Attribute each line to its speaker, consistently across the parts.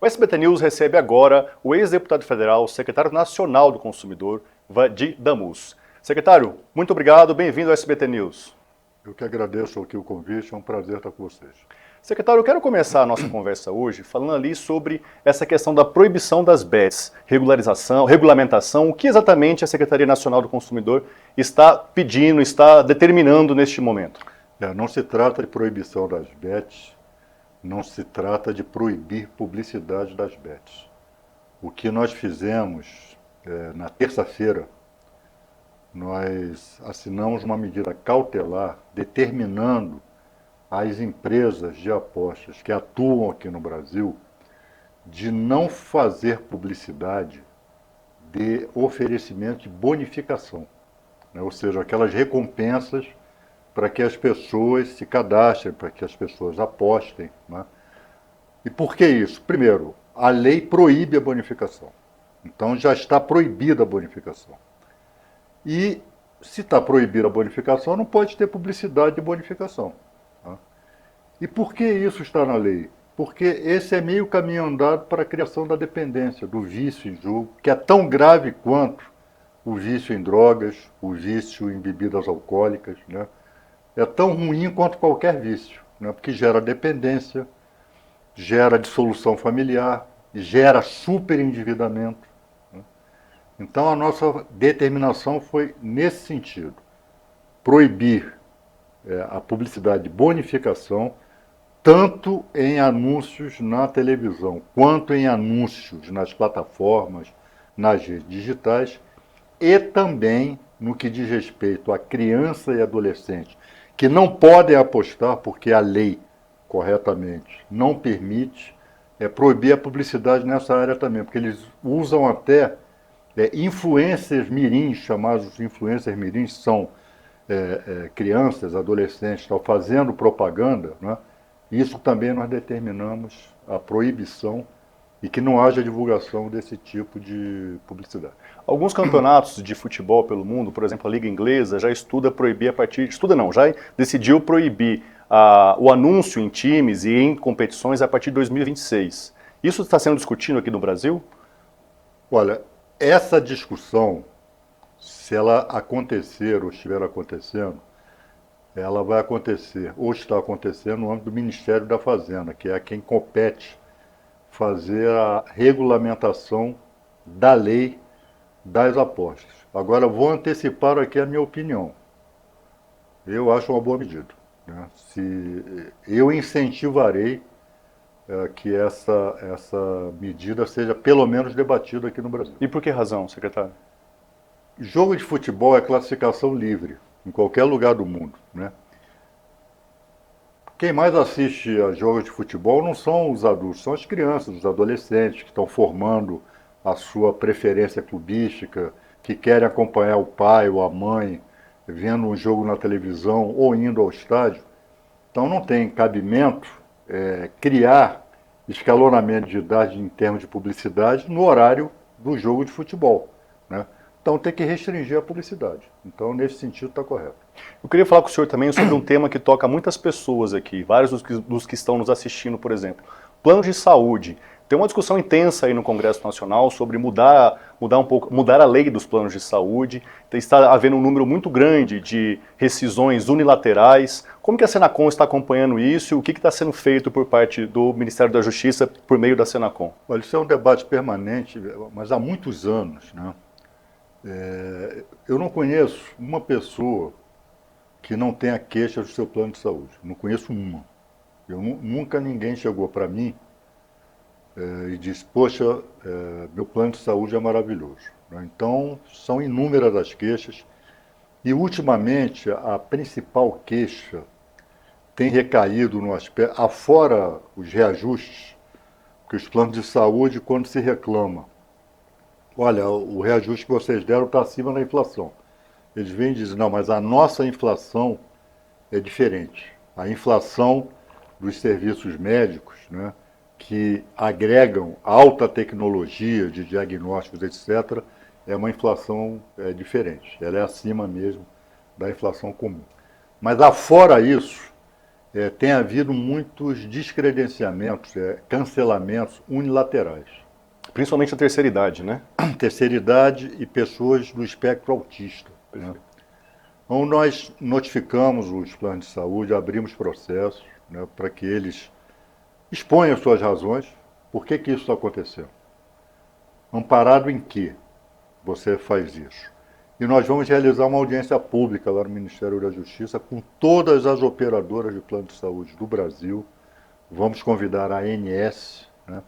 Speaker 1: O SBT News recebe agora o ex-deputado federal, secretário nacional do consumidor, Vadi Damus. Secretário, muito obrigado, bem-vindo ao SBT News.
Speaker 2: Eu que agradeço aqui o convite, é um prazer estar com vocês.
Speaker 1: Secretário, eu quero começar a nossa conversa hoje falando ali sobre essa questão da proibição das bets, regulamentação, o que exatamente a Secretaria Nacional do Consumidor está pedindo, está determinando neste momento.
Speaker 2: Não se trata de proibição das bets, não se trata de proibir publicidade das bets. O que nós fizemos na terça-feira, nós assinamos uma medida cautelar determinando às empresas de apostas que atuam aqui no Brasil de não fazer publicidade de oferecimento de bonificação, né? Ou seja, aquelas recompensas para que as pessoas se cadastrem, para que as pessoas apostem, né? E por que isso? Primeiro, a lei proíbe a bonificação. Então já está proibida a bonificação. E se está proibida a bonificação, não pode ter publicidade de bonificação. Tá? E por que isso está na lei? Porque esse é meio caminho andado para a criação da dependência, do vício em jogo, que é tão grave quanto o vício em drogas, o vício em bebidas alcoólicas, né? É tão ruim quanto qualquer vício, né? Porque gera dependência, gera dissolução familiar, gera superendividamento. Né? Então a nossa determinação foi nesse sentido, proibir a publicidade de bonificação, tanto em anúncios na televisão, quanto em anúncios nas plataformas, nas redes digitais, e também no que diz respeito a criança e adolescente, que não podem apostar porque a lei, corretamente, não permite, proibir a publicidade nessa área também, porque eles usam até influencers mirins, chamados influencers mirins, são crianças, adolescentes, estão fazendo propaganda, né? Isso também nós determinamos a proibição e que não haja divulgação desse tipo de publicidade.
Speaker 1: Alguns campeonatos de futebol pelo mundo, por exemplo, a Liga Inglesa, já estuda proibir já decidiu proibir o anúncio em times e em competições a partir de 2026. Isso está sendo discutido aqui no Brasil?
Speaker 2: Olha, essa discussão, se ela acontecer ou estiver acontecendo, ela vai acontecer, ou está acontecendo, no âmbito do Ministério da Fazenda, que é quem compete fazer a regulamentação da lei das apostas. Agora, vou antecipar aqui a minha opinião. Eu acho uma boa medida, né? Eu incentivarei que essa medida seja pelo menos debatida aqui no Brasil.
Speaker 1: E por que razão, secretário?
Speaker 2: Jogo de futebol é classificação livre, em qualquer lugar do mundo, né? Quem mais assiste a jogos de futebol não são os adultos, são as crianças, os adolescentes que estão formando a sua preferência clubística, que querem acompanhar o pai ou a mãe vendo um jogo na televisão ou indo ao estádio. Então não tem cabimento criar escalonamento de idade em termos de publicidade no horário do jogo de futebol, né? Então tem que restringir a publicidade. Então, nesse sentido, está correto.
Speaker 1: Eu queria falar com o senhor também sobre um tema que toca muitas pessoas aqui, vários dos que estão nos assistindo, por exemplo. Planos de saúde. Tem uma discussão intensa aí no Congresso Nacional sobre mudar a lei dos planos de saúde. Está havendo um número muito grande de rescisões unilaterais. Como que a Senacom está acompanhando isso e o que está sendo feito por parte do Ministério da Justiça por meio da Senacom?
Speaker 2: Olha, isso é um debate permanente, mas há muitos anos, né? Eu não conheço uma pessoa que não tenha queixa do seu plano de saúde. Não conheço uma. Nunca ninguém chegou para mim e disse, poxa, meu plano de saúde é maravilhoso. Então, são inúmeras as queixas. E, ultimamente, a principal queixa tem recaído no aspecto, afora os reajustes, que os planos de saúde, quando se reclama, olha, o reajuste que vocês deram está acima da inflação. Eles vêm e dizem, não, mas a nossa inflação é diferente. A inflação dos serviços médicos, né, que agregam alta tecnologia de diagnósticos, etc., é uma inflação diferente. Ela é acima mesmo da inflação comum. Mas afora isso, tem havido muitos descredenciamentos, cancelamentos unilaterais.
Speaker 1: Principalmente a terceira idade, né?
Speaker 2: Terceira idade e pessoas do espectro autista. Né? Então, nós notificamos os planos de saúde, abrimos processos, né, para que eles exponham as suas razões. Por que isso está acontecendo? Amparado em que você faz isso? E nós vamos realizar uma audiência pública lá no Ministério da Justiça com todas as operadoras de plano de saúde do Brasil. Vamos convidar a ANS, né?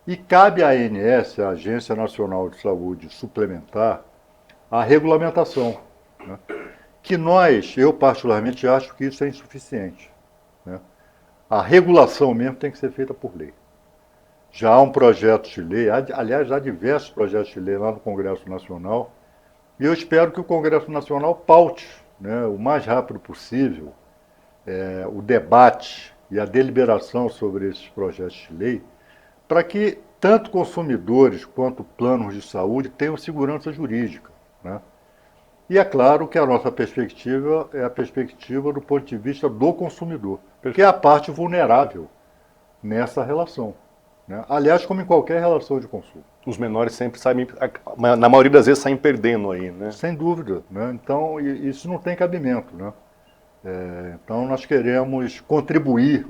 Speaker 2: E cabe à ANS, a Agência Nacional de Saúde Suplementar, a regulamentação, né? Que eu particularmente acho que isso é insuficiente, né? A regulação mesmo tem que ser feita por lei. Já há um projeto de lei, aliás, há diversos projetos de lei lá no Congresso Nacional, e eu espero que o Congresso Nacional paute, né, o mais rápido possível o debate e a deliberação sobre esses projetos de lei, para que tanto consumidores quanto planos de saúde tenham segurança jurídica, né? E é claro que a nossa perspectiva é a perspectiva do ponto de vista do consumidor, que é a parte vulnerável nessa relação, né? Aliás, como em qualquer relação de consumo.
Speaker 1: Os menores sempre saem, na maioria das vezes, saem perdendo aí, né?
Speaker 2: Sem dúvida, né? Então, isso não tem cabimento, né? Então, nós queremos contribuir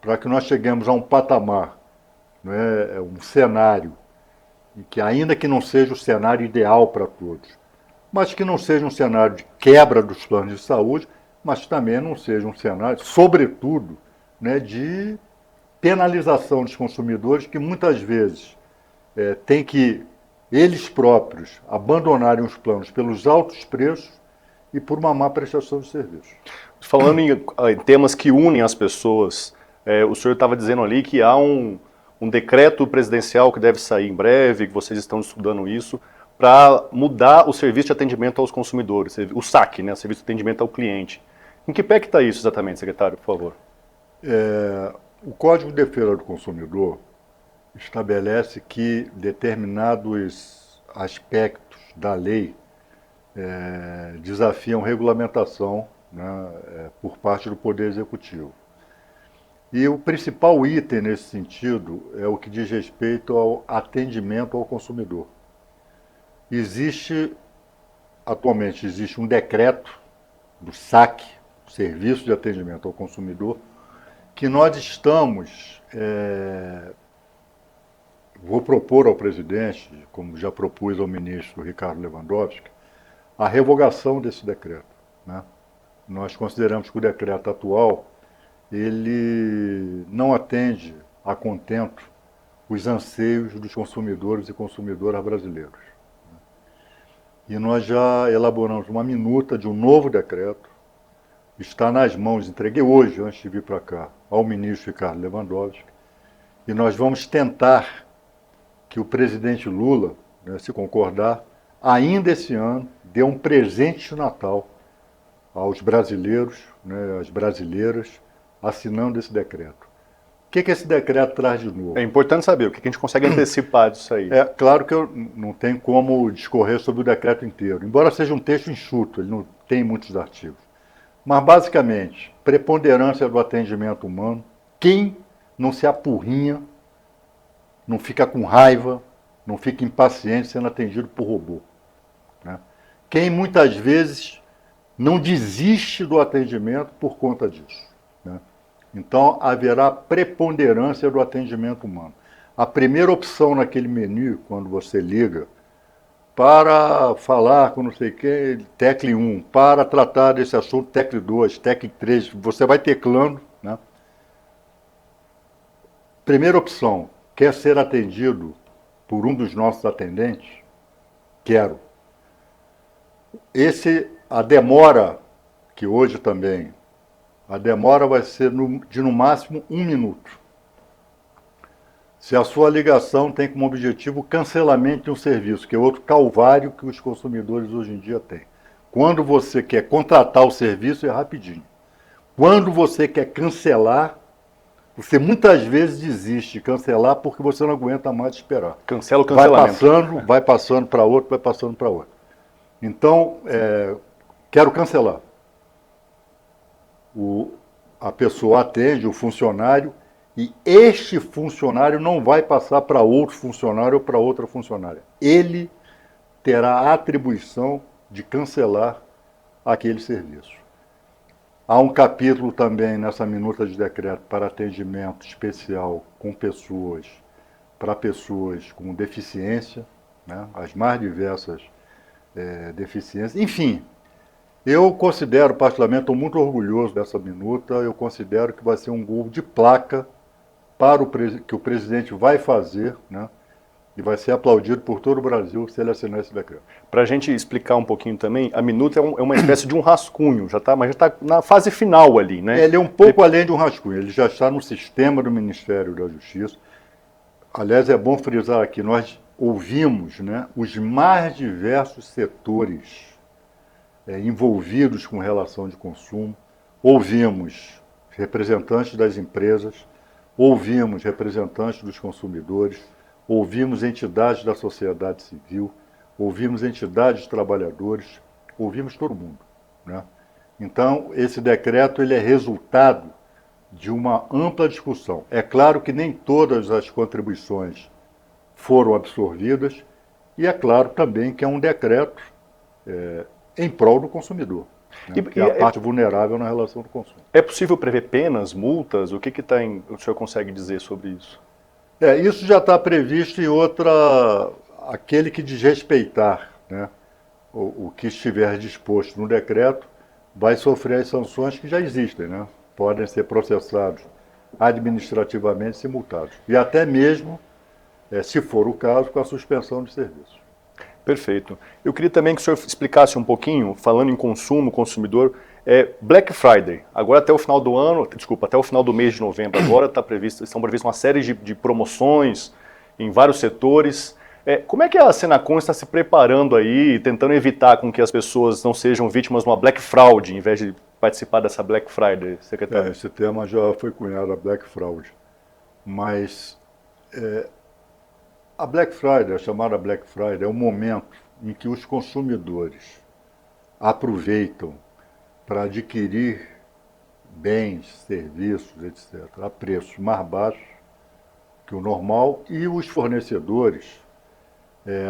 Speaker 2: para que nós cheguemos a um patamar, né, um cenário, que ainda que não seja o cenário ideal para todos, mas que não seja um cenário de quebra dos planos de saúde, mas também não seja um cenário, sobretudo, né, de penalização dos consumidores, que muitas vezes têm que, eles próprios, abandonarem os planos pelos altos preços e por uma má prestação de serviço.
Speaker 1: Falando em temas que unem as pessoas, o senhor estava dizendo ali que há um decreto presidencial que deve sair em breve, que vocês estão estudando isso, para mudar o serviço de atendimento aos consumidores, o SAC, né, o Serviço de Atendimento ao Cliente. Em que pé que está isso exatamente, secretário, por favor?
Speaker 2: O Código de Defesa do Consumidor estabelece que determinados aspectos da lei desafiam regulamentação, né, por parte do Poder Executivo. E o principal item nesse sentido é o que diz respeito ao atendimento ao consumidor. Atualmente existe um decreto do SAC, Serviço de Atendimento ao Consumidor, que nós estamos, vou propor ao presidente, como já propus ao ministro Ricardo Lewandowski, a revogação desse decreto, né? Nós consideramos que o decreto atual, ele não atende a contento os anseios dos consumidores e consumidoras brasileiros. E nós já elaboramos uma minuta de um novo decreto, está nas mãos, entreguei hoje, antes de vir para cá, ao ministro Ricardo Lewandowski, e nós vamos tentar que o presidente Lula, né, se concordar, ainda esse ano, dê um presente de Natal aos brasileiros, né, às brasileiras, assinando esse decreto. O que esse decreto traz de novo?
Speaker 1: É importante saber o que a gente consegue antecipar disso aí.
Speaker 2: É claro que eu não tenho como discorrer sobre o decreto inteiro, embora seja um texto enxuto, ele não tem muitos artigos. Mas, basicamente, preponderância do atendimento humano, quem não se apurrinha, não fica com raiva, não fica impaciente sendo atendido por robô, né? Quem muitas vezes não desiste do atendimento por conta disso, né? Então, haverá preponderância do atendimento humano. A primeira opção naquele menu, quando você liga, para falar com não sei quem, tecle 1, para tratar desse assunto, tecle 2, tecle 3, você vai teclando, né? Primeira opção, quer ser atendido por um dos nossos atendentes? Quero. A demora, que hoje também, a demora vai ser de no máximo 1 minuto. Se a sua ligação tem como objetivo o cancelamento de um serviço, que é outro calvário que os consumidores hoje em dia têm. Quando você quer contratar o serviço, é rapidinho. Quando você quer cancelar, você muitas vezes desiste de cancelar porque você não aguenta mais esperar.
Speaker 1: Cancela o cancelamento.
Speaker 2: Vai passando para outro, vai passando para outro. Então, quero cancelar. a pessoa atende, o funcionário, e este funcionário não vai passar para outro funcionário ou para outra funcionária. Ele terá a atribuição de cancelar aquele serviço. Há um capítulo também nessa minuta de decreto para atendimento especial com pessoas, para pessoas com deficiência, né, as mais diversas deficiências. Enfim, eu considero, particularmente, estou muito orgulhoso dessa minuta, eu considero que vai ser um gol de placa para que o presidente vai fazer, né, e vai ser aplaudido por todo o Brasil se ele assinar esse decreto.
Speaker 1: Para a gente explicar um pouquinho também, a minuta é uma espécie de um rascunho, mas já está na fase final ali, né?
Speaker 2: Ele é um pouco além de um rascunho, ele já está no sistema do Ministério da Justiça. Aliás, é bom frisar aqui, nós ouvimos, né, os mais diversos setores envolvidos com relação de consumo, ouvimos representantes das empresas, ouvimos representantes dos consumidores, ouvimos entidades da sociedade civil, ouvimos entidades de trabalhadores, ouvimos todo mundo, né? Então, esse decreto ele é resultado de uma ampla discussão. É claro que nem todas as contribuições foram absorvidas e é claro também que é um decreto em prol do consumidor, né? Que é a parte vulnerável na relação do consumo.
Speaker 1: É possível prever penas, multas? O que o senhor consegue dizer sobre isso?
Speaker 2: Isso já está previsto em aquele que desrespeitar, né, o que estiver disposto no decreto, vai sofrer as sanções que já existem, né? Podem ser processados administrativamente e multados. E até mesmo, se for o caso, com a suspensão de serviço.
Speaker 1: Perfeito. Eu queria também que o senhor explicasse um pouquinho, falando em consumo, consumidor, Black Friday. Agora até o final do ano, até o final do mês de novembro, agora estão previstas uma série de promoções em vários setores. Como é que a Senacom está se preparando aí, tentando evitar com que as pessoas não sejam vítimas de uma Black Fraud, em vez de participar dessa Black Friday, secretário?
Speaker 2: Esse tema já foi cunhado, a Black Fraud. Mas a Black Friday, a chamada Black Friday, é um momento em que os consumidores aproveitam para adquirir bens, serviços, etc., a preços mais baixos que o normal, e os fornecedores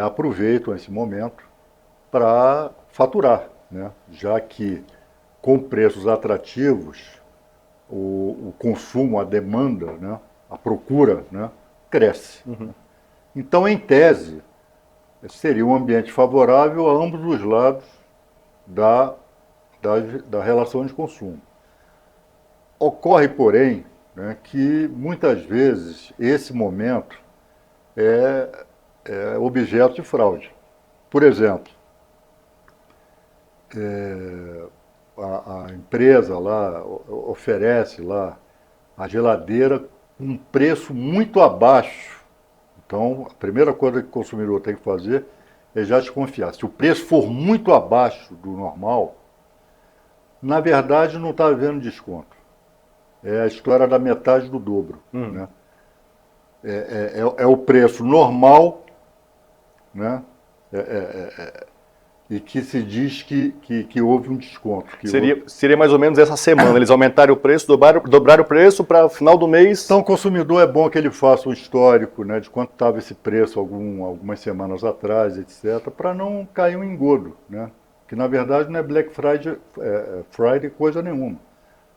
Speaker 2: aproveitam esse momento para faturar, né? Já que com preços atrativos o consumo, a demanda, né, a procura, né, cresce. Uhum. Então, em tese, seria um ambiente favorável a ambos os lados da relação de consumo. Ocorre, porém, né, que muitas vezes esse momento é objeto de fraude. Por exemplo, a empresa lá oferece lá a geladeira com um preço muito abaixo. Então, a primeira coisa que o consumidor tem que fazer é já desconfiar. Se o preço for muito abaixo do normal, na verdade não está havendo desconto. É a história da metade do dobro. Né? É o preço normal, né? E que se diz que houve um desconto.
Speaker 1: Seria mais ou menos essa semana, eles aumentaram o preço, dobraram o preço para final do mês.
Speaker 2: Então o consumidor é bom que ele faça um histórico, né, de quanto estava esse preço algumas semanas atrás, etc., para não cair um engodo, né? Que na verdade não é Black Friday coisa nenhuma.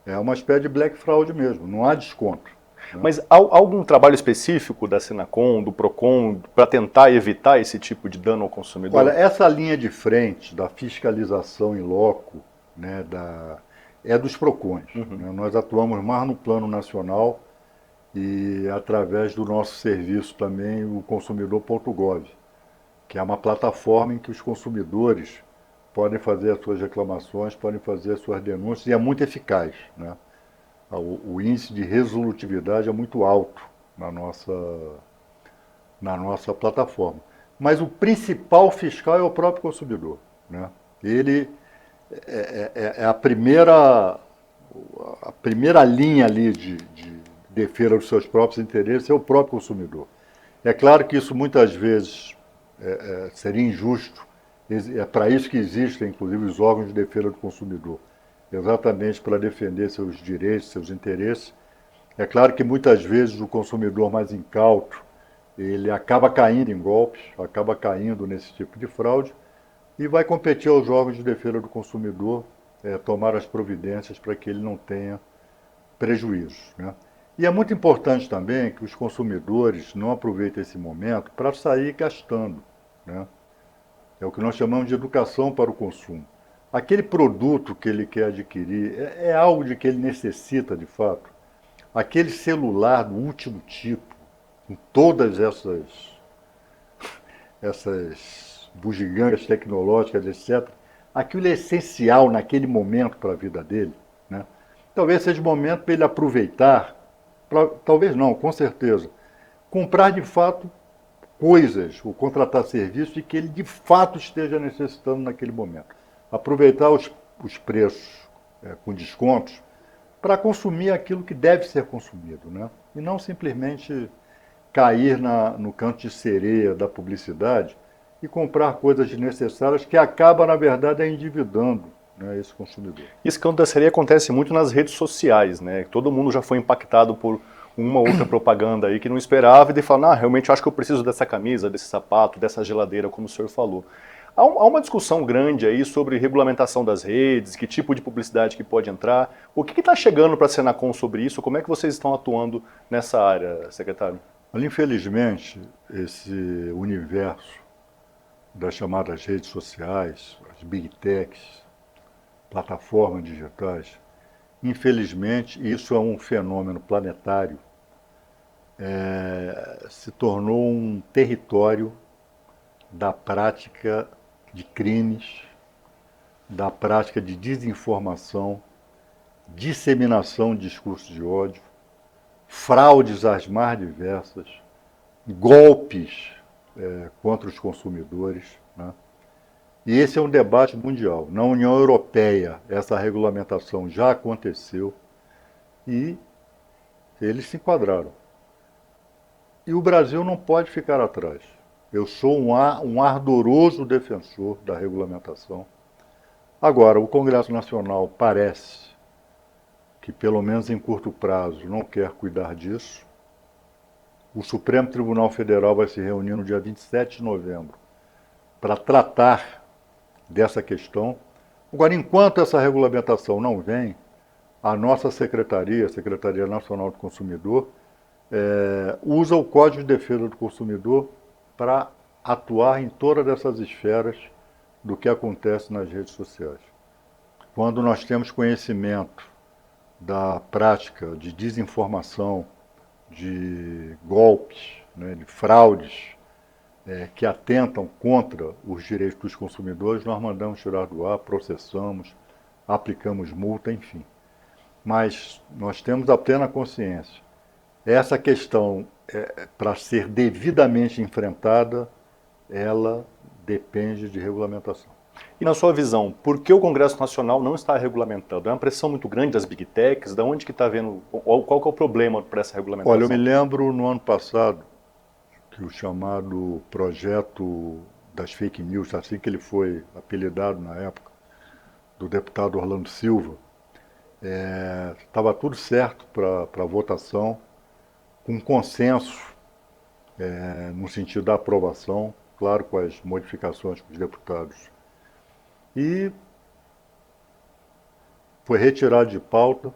Speaker 2: É uma espécie de Black Fraud mesmo, não há desconto. Né?
Speaker 1: Mas há algum trabalho específico da Senacom, do Procon, para tentar evitar esse tipo de dano ao consumidor?
Speaker 2: Olha, essa linha de frente da fiscalização in loco, né, é dos Procons. Uhum. Né? Nós atuamos mais no plano nacional e através do nosso serviço também, o consumidor.gov, que é uma plataforma em que os consumidores podem fazer as suas reclamações, podem fazer as suas denúncias, e é muito eficaz, né? O índice de resolutividade é muito alto na nossa plataforma. Mas o principal fiscal é o próprio consumidor, né? Ele é a primeira linha ali de defesa dos seus próprios interesses, é o próprio consumidor. É claro que isso muitas vezes seria injusto. É para isso que existem, inclusive, os órgãos de defesa do consumidor. exatamente para defender seus direitos, seus interesses. É claro que muitas vezes o consumidor mais incauto, ele acaba caindo em golpes, acaba caindo nesse tipo de fraude e vai competir aos órgãos de defesa do consumidor tomar as providências para que ele não tenha prejuízos, né? E é muito importante também que os consumidores não aproveitem esse momento para sair gastando, né? É o que nós chamamos de educação para o consumo. Aquele produto que ele quer adquirir é algo de que ele necessita de fato. Aquele celular do último tipo, com todas essas bugigangas tecnológicas, etc. Aquilo é essencial naquele momento para a vida dele, né? Talvez seja o momento para ele aproveitar, talvez não, com certeza, comprar de fato coisas, ou contratar serviços de que ele de fato esteja necessitando naquele momento. Aproveitar os preços com descontos para consumir aquilo que deve ser consumido, né? E não simplesmente cair no canto de sereia da publicidade e comprar coisas desnecessárias que acaba, na verdade, endividando, né, esse consumidor.
Speaker 1: Esse canto da sereia acontece muito nas redes sociais, né? Todo mundo já foi impactado por uma outra propaganda aí que não esperava e de falar, realmente eu acho que eu preciso dessa camisa, desse sapato, dessa geladeira, como o senhor falou. Há uma discussão grande aí sobre regulamentação das redes, que tipo de publicidade que pode entrar. O que está chegando para a Senacom sobre isso? Como é que vocês estão atuando nessa área, secretário?
Speaker 2: Olha, infelizmente, esse universo das chamadas redes sociais, as big techs, plataformas digitais, infelizmente, isso é um fenômeno planetário, se tornou um território da prática de crimes, da prática de desinformação, disseminação de discursos de ódio, fraudes às mais diversas, golpes contra os consumidores, né? E esse é um debate mundial. Na União Europeia, essa regulamentação já aconteceu e eles se enquadraram. E o Brasil não pode ficar atrás. Eu sou um ardoroso defensor da regulamentação. Agora, o Congresso Nacional parece que, pelo menos em curto prazo, não quer cuidar disso. O Supremo Tribunal Federal vai se reunir no dia 27 de novembro para tratar dessa questão. Agora, enquanto essa regulamentação não vem, a nossa secretaria, a Secretaria Nacional do Consumidor, usa o Código de Defesa do Consumidor para atuar em todas essas esferas do que acontece nas redes sociais. Quando nós temos conhecimento da prática de desinformação, de golpes, né, de fraudes que atentam contra os direitos dos consumidores, nós mandamos tirar do ar, processamos, aplicamos multa, enfim. Mas nós temos a plena consciência. Essa questão, para ser devidamente enfrentada, ela depende de regulamentação.
Speaker 1: E na sua visão, por que o Congresso Nacional não está regulamentando? É uma pressão muito grande das big techs? Da onde que está vendo? Qual que é o problema para essa regulamentação?
Speaker 2: Olha, eu me lembro no ano passado que o chamado projeto das fake news, assim que ele foi apelidado na época, do deputado Orlando Silva, estava tudo certo para votação, com consenso no sentido da aprovação, claro, com as modificações que os deputados. E foi retirado de pauta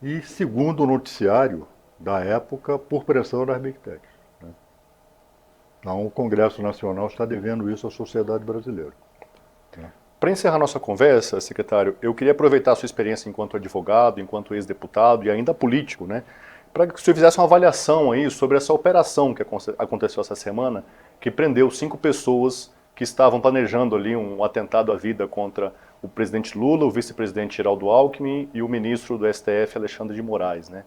Speaker 2: e, segundo o noticiário da época, por pressão das big techs, né? Então, o Congresso Nacional está devendo isso à sociedade brasileira, né?
Speaker 1: Para encerrar nossa conversa, secretário, eu queria aproveitar a sua experiência enquanto advogado, enquanto ex-deputado e ainda político, né, para que o senhor fizesse uma avaliação aí sobre essa operação que aconteceu essa semana, que prendeu 5 pessoas que estavam planejando ali um atentado à vida contra o presidente Lula, o vice-presidente Geraldo Alckmin e o ministro do STF, Alexandre de Moraes, né?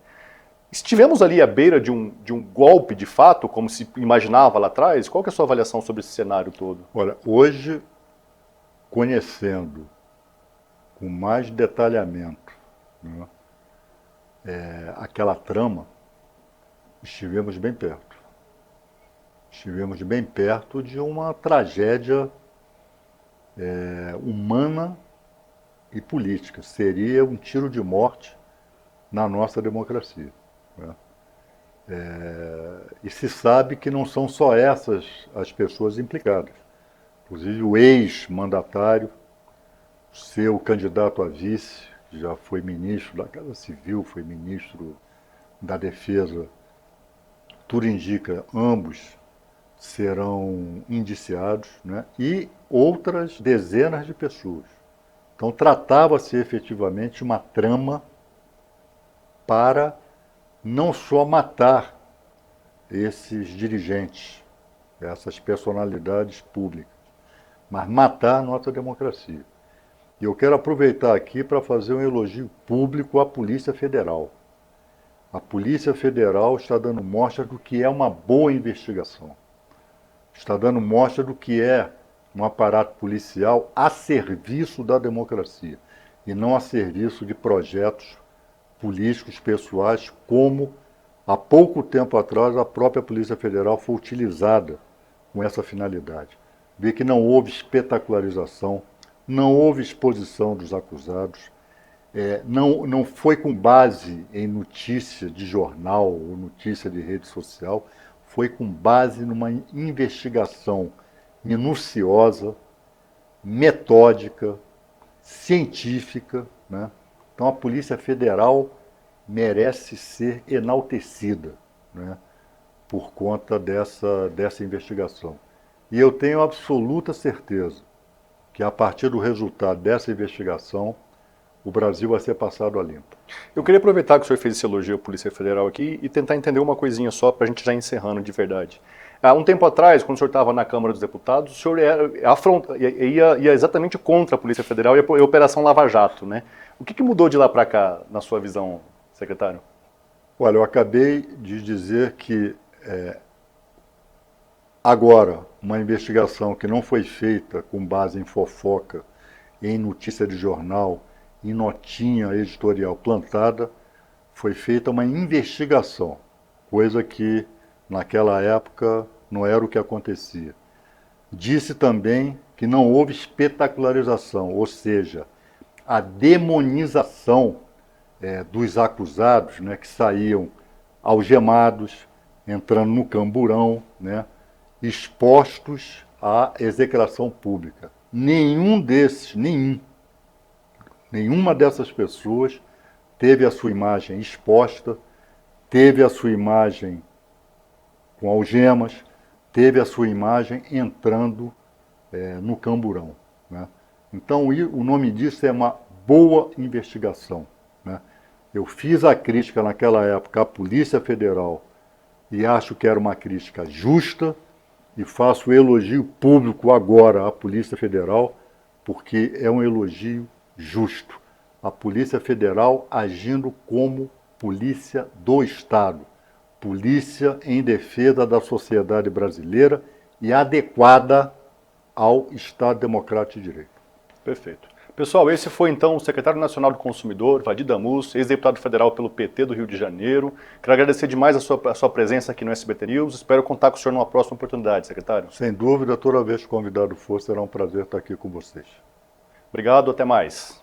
Speaker 1: Estivemos ali à beira de um golpe de fato, como se imaginava lá atrás? Qual que é a sua avaliação sobre esse cenário todo?
Speaker 2: Olha, hoje, conhecendo com mais detalhamento, né, aquela trama, estivemos bem perto. Estivemos bem perto de uma tragédia humana e política. Seria um tiro de morte na nossa democracia, né? E se sabe que não são só essas as pessoas implicadas. Inclusive o ex-mandatário, seu candidato a vice, que já foi ministro da Casa Civil, foi ministro da Defesa, tudo indica, ambos serão indiciados, né? E outras dezenas de pessoas. Então tratava-se efetivamente de uma trama para não só matar esses dirigentes, essas personalidades públicas, mas matar a nossa democracia. E eu quero aproveitar aqui para fazer um elogio público à Polícia Federal. A Polícia Federal está dando mostra do que é uma boa investigação. Está dando mostra do que é um aparato policial a serviço da democracia e não a serviço de projetos políticos pessoais, como há pouco tempo atrás a própria Polícia Federal foi utilizada com essa finalidade. Vê que não houve espetacularização, não houve exposição dos acusados, não foi com base em notícia de jornal ou notícia de rede social, foi com base numa investigação minuciosa, metódica, científica, né? Então a Polícia Federal merece ser enaltecida, né, por conta dessa investigação. E eu tenho absoluta certeza que a partir do resultado dessa investigação, o Brasil vai ser passado a limpo.
Speaker 1: Eu queria aproveitar que o senhor fez esse elogio à Polícia Federal aqui e tentar entender uma coisinha só para a gente já encerrando de verdade. Há um tempo atrás, quando o senhor estava na Câmara dos Deputados, o senhor ia exatamente contra a Polícia Federal e a Operação Lava Jato, né? O que mudou de lá para cá, na sua visão, secretário?
Speaker 2: Olha, eu acabei de dizer que agora uma investigação que não foi feita com base em fofoca, em notícia de jornal, em notinha editorial plantada, foi feita uma investigação, coisa que naquela época não era o que acontecia. Disse também que não houve espetacularização, ou seja, a demonização dos acusados, né, que saíam algemados, entrando no camburão, né, expostos à execração pública. Nenhuma dessas pessoas teve a sua imagem exposta, teve a sua imagem com algemas, teve a sua imagem entrando no camburão, né? Então o nome disso é uma boa investigação, né? Eu fiz a crítica naquela época à Polícia Federal e acho que era uma crítica justa, e faço o elogio público agora à Polícia Federal, porque é um elogio justo. A Polícia Federal agindo como polícia do Estado, polícia em defesa da sociedade brasileira e adequada ao Estado Democrático de Direito.
Speaker 1: Perfeito. Pessoal, esse foi então o secretário nacional do Consumidor, Vadir Damus, ex-deputado federal pelo PT do Rio de Janeiro. Quero agradecer demais a sua presença aqui no SBT News. Espero contar com o senhor numa próxima oportunidade, secretário.
Speaker 2: Sem dúvida, toda vez que o convidado for, será um prazer estar aqui com vocês.
Speaker 1: Obrigado, até mais.